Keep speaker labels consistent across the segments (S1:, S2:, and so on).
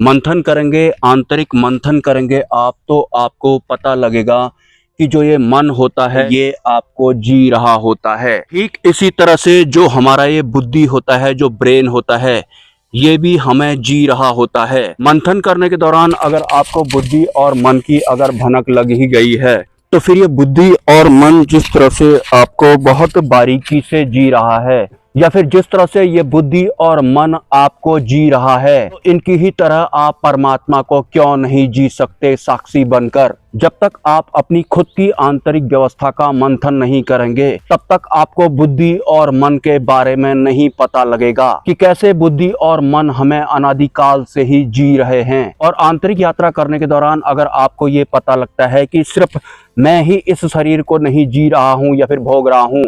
S1: मंथन करेंगे, आंतरिक मंथन करेंगे आप, तो आपको पता लगेगा कि जो ये मन होता है ये आपको जी रहा होता है। ठीक इसी तरह से जो हमारा ये बुद्धि होता है, जो ब्रेन होता है, ये भी हमें जी रहा होता है। मंथन करने के दौरान अगर आपको बुद्धि और मन की अगर भनक लग ही गई है, तो फिर ये बुद्धि और मन जिस तरह से आपको बहुत बारीकी से जी रहा है, या फिर जिस तरह से ये बुद्धि और मन आपको जी रहा है, तो इनकी ही तरह आप परमात्मा को क्यों नहीं जी सकते साक्षी बनकर। जब तक आप अपनी खुद की आंतरिक व्यवस्था का मंथन नहीं करेंगे, तब तक आपको बुद्धि और मन के बारे में नहीं पता लगेगा कि कैसे बुद्धि और मन हमें अनादिकाल से ही जी रहे हैं। और आंतरिक यात्रा करने के दौरान अगर आपको ये पता लगता है कि सिर्फ मैं ही इस शरीर को नहीं जी रहा हूँ या फिर भोग रहा हूँ,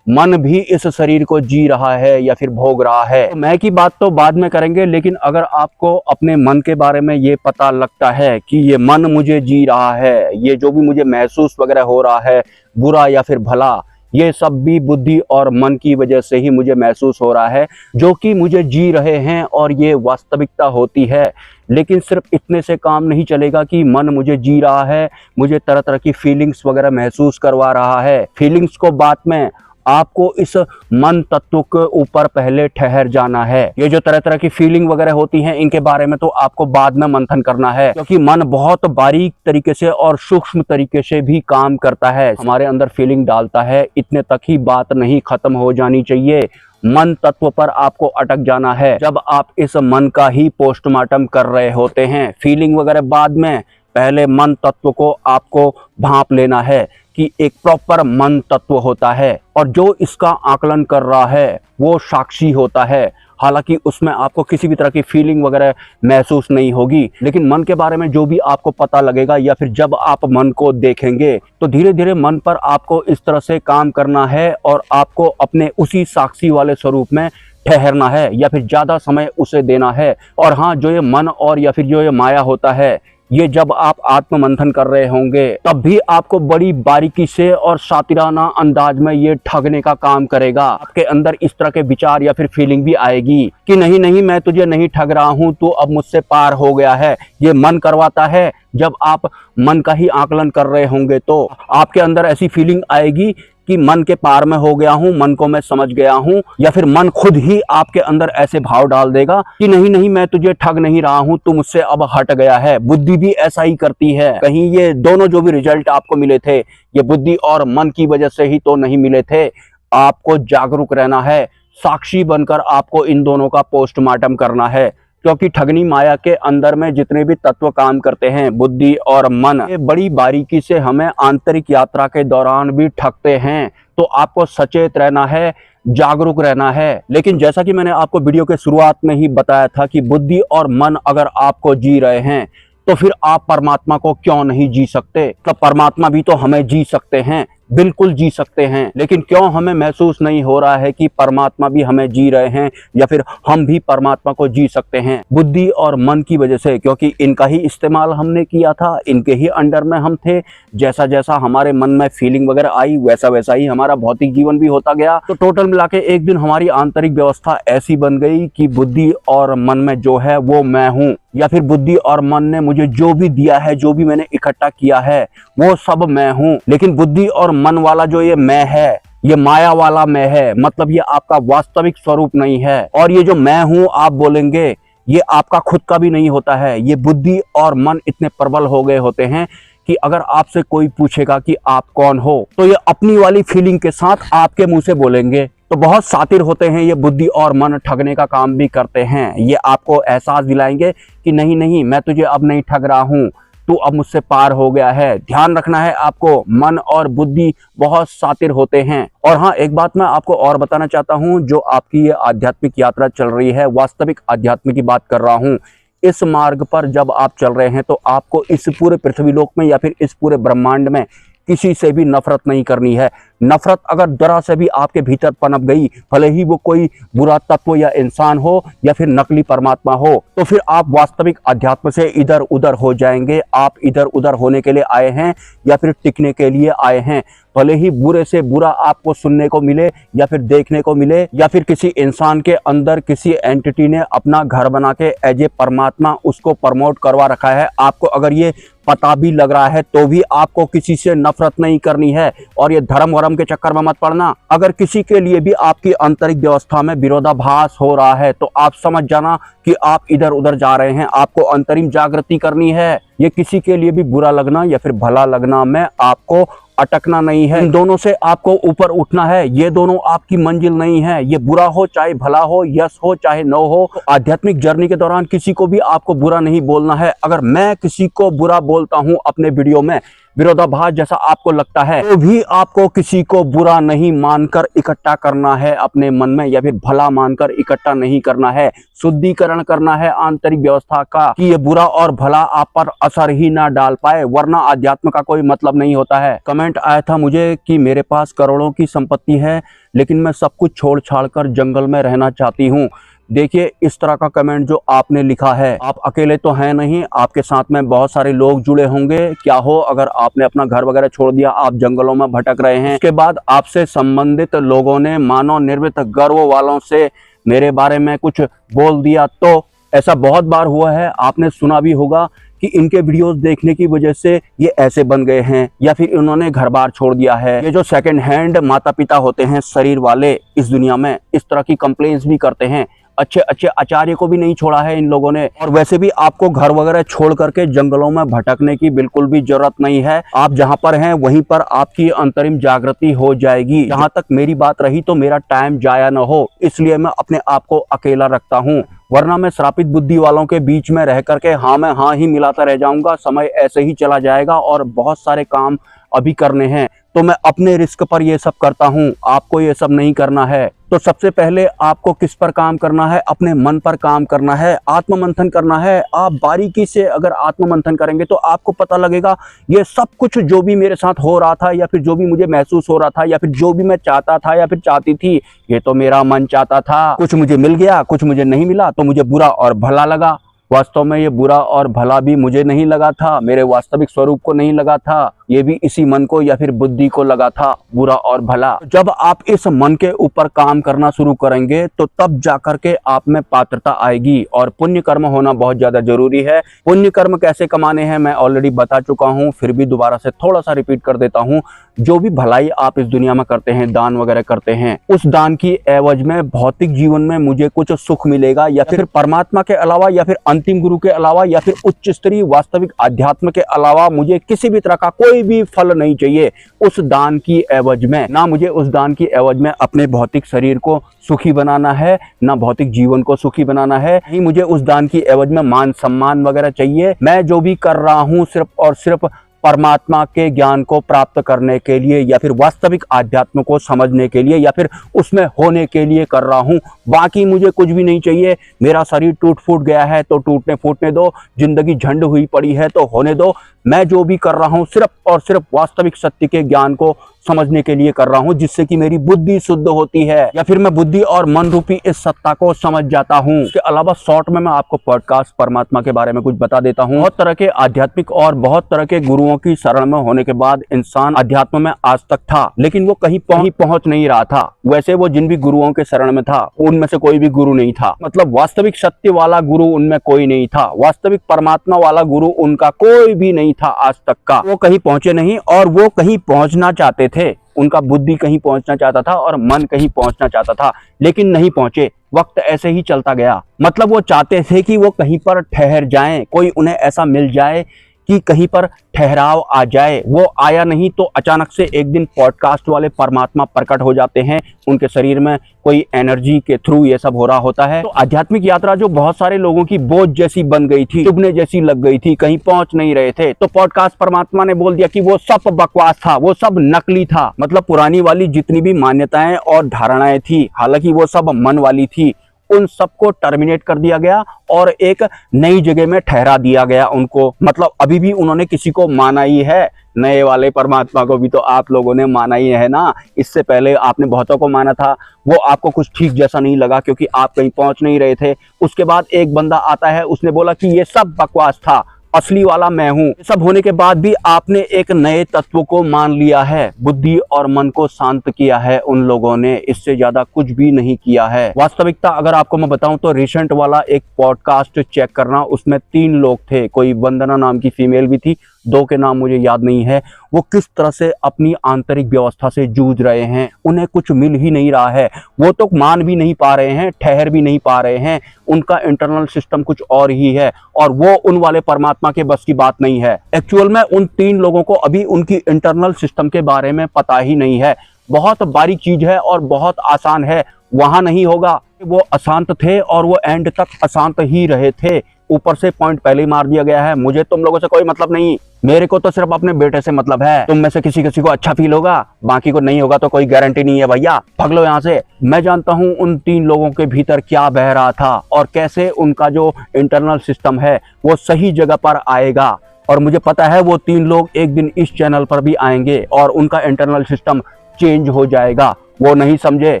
S1: मन भी इस शरीर को जी रहा है या फिर भोग रहा है, तो मैं की बात तो बाद में करेंगे, लेकिन अगर आपको अपने मन के बारे में ये पता लगता है कि ये मन मुझे जी रहा है, ये जो भी मुझे महसूस वगैरह हो रहा है, बुरा या फिर भला, ये सब भी बुद्धि और मन की वजह से ही मुझे महसूस हो रहा है, जो कि मुझे जी रहे हैं और ये वास्तविकता होती है। लेकिन सिर्फ इतने से काम नहीं चलेगा कि मन मुझे जी रहा है, मुझे तरह तरह की फीलिंग्स वगैरह महसूस करवा रहा है। फीलिंग्स को बाद में आपको इस मन तत्व के ऊपर पहले ठहर जाना है। ये जो तरह तरह की फीलिंग वगैरह होती हैं, इनके बारे में तो आपको बाद में मंथन करना है, क्योंकि मन बहुत बारीक तरीके से और सूक्ष्म तरीके से भी काम करता है, हमारे अंदर फीलिंग डालता है। इतने तक ही बात नहीं खत्म हो जानी चाहिए, मन तत्व पर आपको अटक जाना है। जब आप इस मन का ही पोस्टमार्टम कर रहे होते हैं, फीलिंग वगैरह बाद में, पहले मन तत्व को आपको भांप लेना है कि एक प्रॉपर मन तत्व होता है, और जो इसका आकलन कर रहा है वो साक्षी होता है। हालांकि उसमें आपको किसी भी तरह की फीलिंग वगैरह महसूस नहीं होगी, लेकिन मन के बारे में जो भी आपको पता लगेगा, या फिर जब आप मन को देखेंगे, तो धीरे धीरे मन पर आपको इस तरह से काम करना है और आपको अपने उसी साक्षी वाले स्वरूप में ठहरना है, या फिर ज़्यादा समय उसे देना है। और हाँ, जो ये मन और या फिर जो ये माया होता है, ये जब आप आत्म मंथन कर रहे होंगे, तब भी आपको बड़ी बारीकी से और शातिराना अंदाज में ये ठगने का काम करेगा। आपके अंदर इस तरह के विचार या फिर फीलिंग भी आएगी कि नहीं नहीं, मैं तुझे नहीं ठग रहा हूं, तू अब मुझसे पार हो गया है। ये मन करवाता है। जब आप मन का ही आकलन कर रहे होंगे, तो आपके अंदर ऐसी फीलिंग आएगी कि मन के पार में हो गया हूं, मन को मैं समझ गया हूं, या फिर मन खुद ही आपके अंदर ऐसे भाव डाल देगा कि नहीं नहीं, मैं तुझे ठग नहीं रहा हूं, तू मुझसे अब हट गया है। बुद्धि भी ऐसा ही करती है। कहीं ये दोनों जो भी रिजल्ट आपको मिले थे, ये बुद्धि और मन की वजह से ही तो नहीं मिले थे। आपको जागरूक रहना है, साक्षी बनकर आपको इन दोनों का पोस्टमार्टम करना है, क्योंकि ठगनी माया के अंदर में जितने भी तत्व काम करते हैं, बुद्धि और मन, ये बड़ी बारीकी से हमें आंतरिक यात्रा के दौरान भी ठगते हैं। तो आपको सचेत रहना है, जागरूक रहना है। लेकिन जैसा कि मैंने आपको वीडियो के शुरुआत में ही बताया था कि बुद्धि और मन अगर आपको जी रहे हैं, तो फिर आप परमात्मा को क्यों नहीं जी सकते। तो परमात्मा भी तो हमें जी सकते हैं, बिल्कुल जी सकते हैं, लेकिन क्यों हमें महसूस नहीं हो रहा है कि परमात्मा भी हमें जी रहे हैं, या फिर हम भी परमात्मा को जी सकते हैं। बुद्धि और मन की वजह से, क्योंकि इनका ही इस्तेमाल हमने किया था, इनके ही अंडर में हम थे। जैसा जैसा हमारे मन में फीलिंग वगैरह आई, वैसा वैसा ही हमारा भौतिक जीवन भी होता गया। तो टोटल मिला के एक दिन हमारी आंतरिक व्यवस्था ऐसी बन गई कि बुद्धि और मन में जो है वो मैं हूँ, या फिर बुद्धि और मन ने मुझे जो भी दिया है, जो भी मैंने इकट्ठा किया है, वो सब मैं हूँ। लेकिन बुद्धि और मन वाला जो ये मैं है, ये माया वाला मैं है, मतलब ये आपका वास्तविक स्वरूप नहीं है। और ये जो मैं हूँ आप बोलेंगे, ये आपका खुद का भी नहीं होता है। ये बुद्धि और मन इतने प्रबल हो गए होते हैं कि अगर आपसे कोई पूछेगा कि आप कौन हो, तो ये अपनी वाली फीलिंग के साथ आपके मुंह से बोलेंगे। तो बहुत शातिर होते हैं ये बुद्धि और मन, ठगने का काम भी करते हैं। ये आपको एहसास दिलाएंगे कि नहीं नहीं, मैं तुझे अब नहीं ठग रहा हूँ, तू अब मुझसे पार हो गया है। ध्यान रखना है आपको, मन और बुद्धि बहुत शातिर होते हैं। और हाँ, एक बात मैं आपको और बताना चाहता हूँ, जो आपकी ये आध्यात्मिक यात्रा चल रही है, वास्तविक आध्यात्म की बात कर रहा हूँ, इस मार्ग पर जब आप चल रहे हैं, तो आपको इस पूरे पृथ्वी लोक में या फिर इस पूरे ब्रह्मांड में किसी से भी नफरत नहीं करनी है। नफरत अगर जरा से भी आपके भीतर पनप गई, भले ही वो कोई बुरा तत्व या इंसान हो या फिर नकली परमात्मा हो, तो फिर आप वास्तविक अध्यात्म से इधर उधर हो जाएंगे। आप इधर उधर होने के लिए आए हैं या फिर टिकने के लिए आए हैं। भले ही बुरे से बुरा आपको सुनने को मिले या फिर देखने को मिले, या फिर किसी इंसान के अंदर किसी एंटिटी ने अपना घर बना के एज ए परमात्मा उसको प्रमोट करवा रखा है, आपको अगर ये पता भी लग रहा है तो भी आपको किसी से नफरत नहीं करनी है और ये धर्म वरम के चक्कर में मत पड़ना। अगर किसी के लिए भी आपकी आंतरिक व्यवस्था में विरोधाभास हो रहा है तो आप समझ जाना कि आप इधर उधर जा रहे हैं। आपको अंतरिम जागृति करनी है। ये किसी के लिए भी बुरा लगना या फिर भला लगना में आपको अटकना नहीं है। इन दोनों से आपको ऊपर उठना है। ये दोनों आपकी मंजिल नहीं है। ये बुरा हो चाहे भला हो, यस हो चाहे नो हो, आध्यात्मिक जर्नी के दौरान किसी को भी आपको बुरा नहीं बोलना है। अगर मैं किसी को बुरा बोलता हूं अपने वीडियो में, विरोधाभास जैसा आपको लगता है, तो भी आपको किसी को बुरा नहीं मानकर इकट्ठा करना है अपने मन में, या फिर भला मानकर इकट्ठा नहीं करना है। शुद्धिकरण करना है आंतरिक व्यवस्था का कि ये बुरा और भला आप पर असर ही ना डाल पाए, वरना अध्यात्म का कोई मतलब नहीं होता है। कमेंट आया था मुझे कि मेरे पास करोड़ों की संपत्ति है लेकिन मैं सब कुछ छोड़ छाड़ कर जंगल में रहना चाहती हूँ। देखिए, इस तरह का कमेंट जो आपने लिखा है, आप अकेले तो हैं नहीं, आपके साथ में बहुत सारे लोग जुड़े होंगे। क्या हो अगर आपने अपना घर वगैरह छोड़ दिया, आप जंगलों में भटक रहे हैं, उसके बाद आपसे संबंधित लोगों ने मानव निर्मित गर्व वालों से मेरे बारे में कुछ बोल दिया, तो ऐसा बहुत बार हुआ है। आपने सुना भी होगा कि इनके वीडियोस देखने की वजह से ये ऐसे बन गए हैं या फिर इन्होंने घर बार छोड़ दिया है। ये जो सेकंड हैंड माता पिता होते हैं शरीर वाले इस दुनिया में, इस तरह की कंप्लेंट्स भी करते हैं। अच्छे अच्छे आचार्य को भी नहीं छोड़ा है इन लोगों ने। और वैसे भी आपको घर वगैरह छोड़ करके जंगलों में भटकने की बिल्कुल भी जरूरत नहीं है। आप जहां पर हैं वहीं पर आपकी अंतरिम जागृति हो जाएगी। जहां तक मेरी बात रही तो मेरा टाइम जाया न हो, इसलिए मैं अपने आप को अकेला रखता हूं, वरना मैं श्रापित बुद्धि वालों के बीच में रह करके हाँ मैं हाँ ही मिलाता रह जाऊंगा। समय ऐसे ही चला जाएगा और बहुत सारे काम अभी करने हैं, तो मैं अपने रिस्क पर ये सब करता हूँ। आपको ये सब नहीं करना है। तो सबसे पहले आपको किस पर काम करना है? अपने मन पर काम करना है, आत्म मंथन करना है। आप बारीकी से अगर आत्म मंथन करेंगे तो आपको पता लगेगा ये सब कुछ जो भी मेरे साथ हो रहा था या फिर जो भी मुझे महसूस हो रहा था या फिर जो भी मैं चाहता था या फिर चाहती थी, ये तो मेरा मन चाहता था। कुछ मुझे मिल गया, कुछ मुझे नहीं मिला, तो मुझे बुरा और भला लगा। वास्तव में ये बुरा और भला भी मुझे नहीं लगा था, मेरे वास्तविक स्वरूप को नहीं लगा था, ये भी इसी मन को या फिर बुद्धि को लगा था, बुरा और भला। जब आप इस मन के ऊपर काम करना शुरू करेंगे तो तब जाकर के आप में पात्रता आएगी। और पुण्य कर्म होना बहुत ज्यादा जरूरी है। पुण्य कर्म कैसे कमाने हैं मैं ऑलरेडी बता चुका हूँ, फिर भी दोबारा से थोड़ा सा रिपीट कर देता हूँ। जो भी भलाई आप इस दुनिया में करते हैं, दान वगैरह करते हैं, उस दान की एवज में भौतिक जीवन में मुझे कुछ सुख मिलेगा, या फिर परमात्मा के अलावा या फिर अंतिम गुरु के अलावा या फिर उच्च स्तरीय वास्तविक अध्यात्म के अलावा मुझे किसी भी तरह का कोई भी फल नहीं चाहिए उस दान की एवज में। ना मुझे उस दान की एवज में अपने भौतिक शरीर को सुखी बनाना है, ना भौतिक जीवन को सुखी बनाना है, नहीं मुझे उस दान की एवज में मान सम्मान वगैरह चाहिए। मैं जो भी कर रहा हूं सिर्फ और सिर्फ परमात्मा के ज्ञान को प्राप्त करने के लिए या फिर वास्तविक आध्यात्म को समझने के लिए या फिर उसमें होने के लिए कर रहा हूं। बाकी मुझे कुछ भी नहीं चाहिए। मेरा शरीर टूट फूट गया है तो टूटने फूटने दो, जिंदगी झंड हुई पड़ी है तो होने दो। मैं जो भी कर रहा हूं सिर्फ और सिर्फ वास्तविक सत्य के ज्ञान को समझने के लिए कर रहा हूं, जिससे कि मेरी बुद्धि शुद्ध होती है या फिर मैं बुद्धि और मन रूपी इस सत्ता को समझ जाता हूं। इसके अलावा शॉर्ट में मैं आपको पॉडकास्ट परमात्मा के बारे में कुछ बता देता हूं। बहुत तरह के आध्यात्मिक और बहुत तरह के गुरुओं की शरण में होने के बाद इंसान अध्यात्म में आज तक था, लेकिन वो कहीं पहुंच नहीं रहा था। वैसे वो जिन भी गुरुओं के शरण में था उनमें से कोई भी गुरु नहीं था, मतलब वास्तविक सत्य वाला गुरु उनमें कोई नहीं था, वास्तविक परमात्मा वाला गुरु उनका कोई भी नहीं था आज तक का। वो कहीं पहुंचे नहीं और वो कहीं पहुंचना चाहते थे। उनका बुद्धि कहीं पहुंचना चाहता था और मन कहीं पहुंचना चाहता था, लेकिन नहीं पहुंचे। वक्त ऐसे ही चलता गया। मतलब वो चाहते थे कि वो कहीं पर ठहर जाएं, कोई उन्हें ऐसा मिल जाए कि कहीं पर ठहराव आ जाए। वो आया नहीं तो अचानक से एक दिन पॉडकास्ट वाले परमात्मा प्रकट हो जाते हैं। उनके शरीर में कोई एनर्जी के थ्रू ये सब हो रहा होता है। तो आध्यात्मिक यात्रा जो बहुत सारे लोगों की बोझ जैसी बन गई थी, चुभने जैसी लग गई थी, कहीं पहुंच नहीं रहे थे, तो पॉडकास्ट परमात्मा ने बोल दिया कि वो सब बकवास था, वो सब नकली था। मतलब पुरानी वाली जितनी भी मान्यताएं और धारणाएं थी, हालांकि वो सब मन वाली थी, उन सबको टर्मिनेट कर दिया गया और एक नई जगह में ठहरा दिया गया उनको। मतलब अभी भी उन्होंने किसी को माना ही है, नए वाले परमात्मा को भी तो आप लोगों ने माना ही है ना। इससे पहले आपने बहुतों को माना था, वो आपको कुछ ठीक जैसा नहीं लगा क्योंकि आप कहीं पहुंच नहीं रहे थे। उसके बाद एक बंदा आता है, उसने बोला कि ये सब बकवास था, असली वाला मैं हूं। ये सब होने के बाद भी आपने एक नए तत्व को मान लिया है, बुद्धि और मन को शांत किया है उन लोगों ने, इससे ज्यादा कुछ भी नहीं किया है। वास्तविकता अगर आपको मैं बताऊं तो रिसेंट वाला एक पॉडकास्ट चेक करना, उसमें 3 लोग थे, कोई वंदना नाम की फीमेल भी थी, 2 के नाम मुझे याद नहीं है। वो किस तरह से अपनी आंतरिक व्यवस्था से जूझ रहे हैं, उन्हें कुछ मिल ही नहीं रहा है, वो तो मान भी नहीं पा रहे हैं, ठहर भी नहीं पा रहे हैं, उनका इंटरनल सिस्टम कुछ और ही है और वो उन वाले परमात्मा के बस की बात नहीं है। एक्चुअल में उन 3 लोगों को अभी उनकी इंटरनल सिस्टम के बारे में पता ही नहीं है। बहुत बारीक चीज है और बहुत आसान है, वहां नहीं होगा। वो अशांत थे और वो एंड तक अशांत ही रहे थे। ऊपर से पॉइंट पहले ही मार दिया गया है। मुझे तुम लोगों से कोई मतलब नहीं, मेरे को तो सिर्फ अपने बेटे से मतलब है। तुम में से किसी किसी को अच्छा फील होगा, बाकी को नहीं होगा तो कोई गारंटी नहीं है भैया, भाग लो यहाँ से। मैं जानता हूँ उन 3 लोगों के भीतर क्या बह रहा था और कैसे उनका जो इंटरनल सिस्टम है वो सही जगह पर आएगा। और मुझे पता है वो 3 लोग एक दिन इस चैनल पर भी आएंगे और उनका इंटरनल सिस्टम चेंज हो जाएगा। वो नहीं समझे,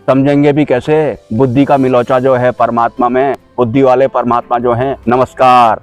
S1: समझेंगे भी कैसे। बुद्धि का मिलोचा जो है परमात्मा में, बुद्धि वाले परमात्मा जो हैं। नमस्कार।